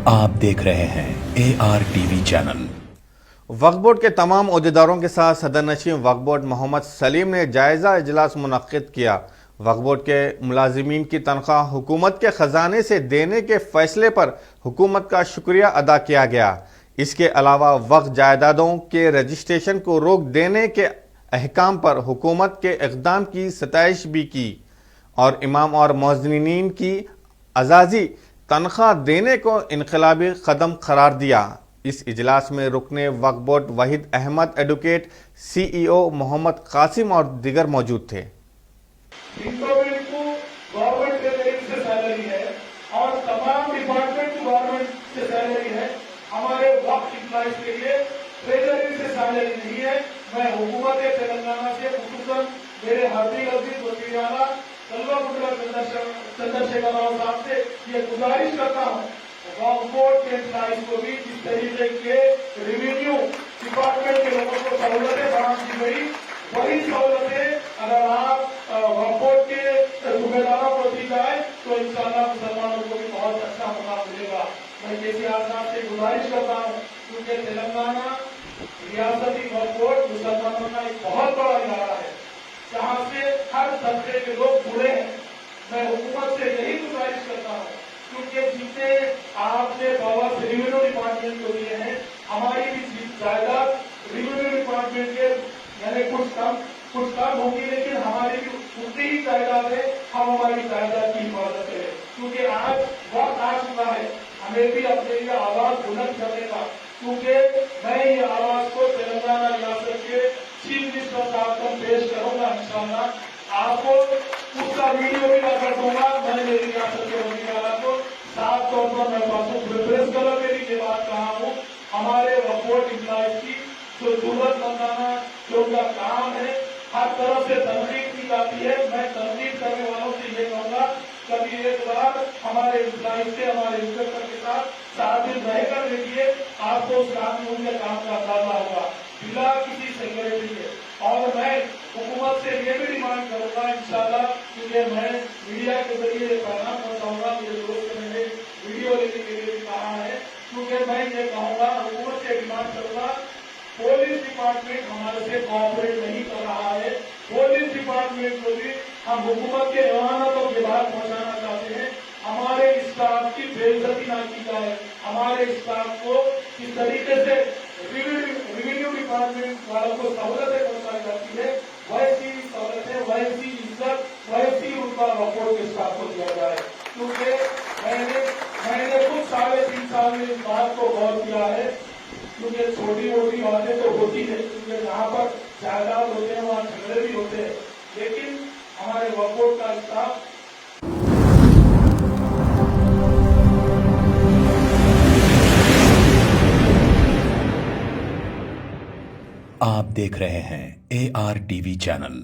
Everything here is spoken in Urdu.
آپ دیکھ رہے ہیں ARTV چینل۔ وقف بورڈ کے تمام عہدیداروں کے ساتھ صدر نشین وقف بورڈ محمد سلیم نے جائزہ اجلاس منعقد کیا۔ وقف بورڈ کے ملازمین کی تنخواہ حکومت کے خزانے سے دینے کے فیصلے پر حکومت کا شکریہ ادا کیا گیا۔ اس کے علاوہ وقف جائیدادوں کے رجسٹریشن کو روک دینے کے احکام پر حکومت کے اقدام کی ستائش بھی کی اور امام اور مؤذنین کی اعزازی تنخواہ دینے کو انقلابی قدم قرار دیا۔ اس اجلاس میں رکن وقف board Waheed Ahmed advocate, CEO Mohammed Qasim اور دیگر موجود تھے۔ گورنمنٹ کو گورنمنٹ کے طریقے سے سیلری ہے اور تمام ڈپارٹمنٹ کو گورنمنٹ سے سیلری ہے۔ ہمارے وقف امپلائیز کے لیے ٹریجری سے سیلری نہیں ہے۔ میں حکومت تلنگانہ سے خصوصاً میرے حاضر عزیز وزیر اعلیٰ چندر شیکھر راؤ صاحب سے یہ گزارش کرتا ہوں، وقف بورڈ کے امپلائیز کو بھی جس طریقے کے ریونیو ڈپارٹمنٹ کے لوگوں کو سہولتیں فراہم کی گئی، وہی سہولتیں اگر آپ وقف بورڈ کے ذمہ داروں کو دی جائے تو انشاءاللہ مسلمانوں کو بھی بہت اچھا موقع ملے گا۔ میں KCR صاحب سے گزارش کرتا ہوں، کیونکہ تلنگانہ ریاستی وقف بورڈ مسلمانوں کا ایک بہت بڑا ادارہ ہے جہاں سے ہر طبقے کے لوگ جڑے ہیں۔ میں حکومت سے یہی گزارش کرتا ہوں، کیونکہ جتنے آپ نے پاور ریونیو ڈپارٹمنٹ کو دیے ہیں، ہماری بھی جائیداد ریونیو ڈپارٹمنٹ کے یعنی کچھ کم ہوگی، لیکن ہماری بھی اتنی ہی جائیداد ہے، ہم ہماری جائیداد کی حفاظت کریں، کیونکہ آج وقت آ چکا ہے ہمیں بھی اپنے لیے آواز بلند کرنے کا، کیونکہ میں یہ آواز کو تلنگانہ ریاست کے چیف منسٹر صاحب کو پیش کروں گا انشاءاللہ۔ آپ کو اس کا ویڈیو بھی کر دوں گا۔ میں میری ریاست کے وزیر اعلیٰ کو صاف طور پر میں پرسوں پریس کلر میں بھی یہ بات کہا ہوں، ہمارے وقف بورڈ امپلائیز کی جو ضرورت مندانہ جو ان کا کام ہے ہر طرف سے تنقید کی جاتی ہے۔ میں تنقید کرنے والوں سے یہ کہوں گا، کبھی ایک بار ہمارے امپلائیز سے ہمارے انسپکٹر کے ساتھ 7 دن رہ کر دیکھیے، آپ کو اس کام میں ان کے کام کا اندازہ ہوگا بلا کسی سیکورٹی کے۔ اور میں حکومت سے یہ بھی ڈیمانڈ کروں گا انشاءاللہ، کیونکہ میں میڈیا کے ذریعے یہ پیغام پہنچاؤں گا، میرے دوست نے ویڈیو لینے کے لیے بھی کہا ہے، کیونکہ میں یہ کہوں گا حکومت سے ڈیمانڈ کروں گا، پولیس ڈپارٹمنٹ ہمارے سے کوآپریٹ نہیں کر رہا ہے۔ پولیس ڈپارٹمنٹ کو بھی ہم حکومت کے ایوانوں کو یہ بات پہنچانا چاہتے ہیں، ہمارے اسٹاف کی بے عزتی نہ کی جائے، ہمارے اسٹاف کو اس طریقے سے ریونیو ڈپارٹمنٹ والوں کو سہولتیں پہنچائی جاتی ہے، ویسی سہولتیں، ویسی عزت، ویسی ان کا وقف بورڈ کے اسٹاف کو دیا جائے، کیونکہ میں نے خود 3.5 سال میں اس بات کو غور کیا ہے، کیونکہ چھوٹی موٹی باتیں تو ہوتی ہیں، کیونکہ جہاں پر جائیداد ہوتے ہیں وہاں جھگڑے بھی ہوتے ہیں، لیکن ہمارے وقف بورڈ کا اسٹاف آپ دیکھ رہے ہیں ARTV چینل۔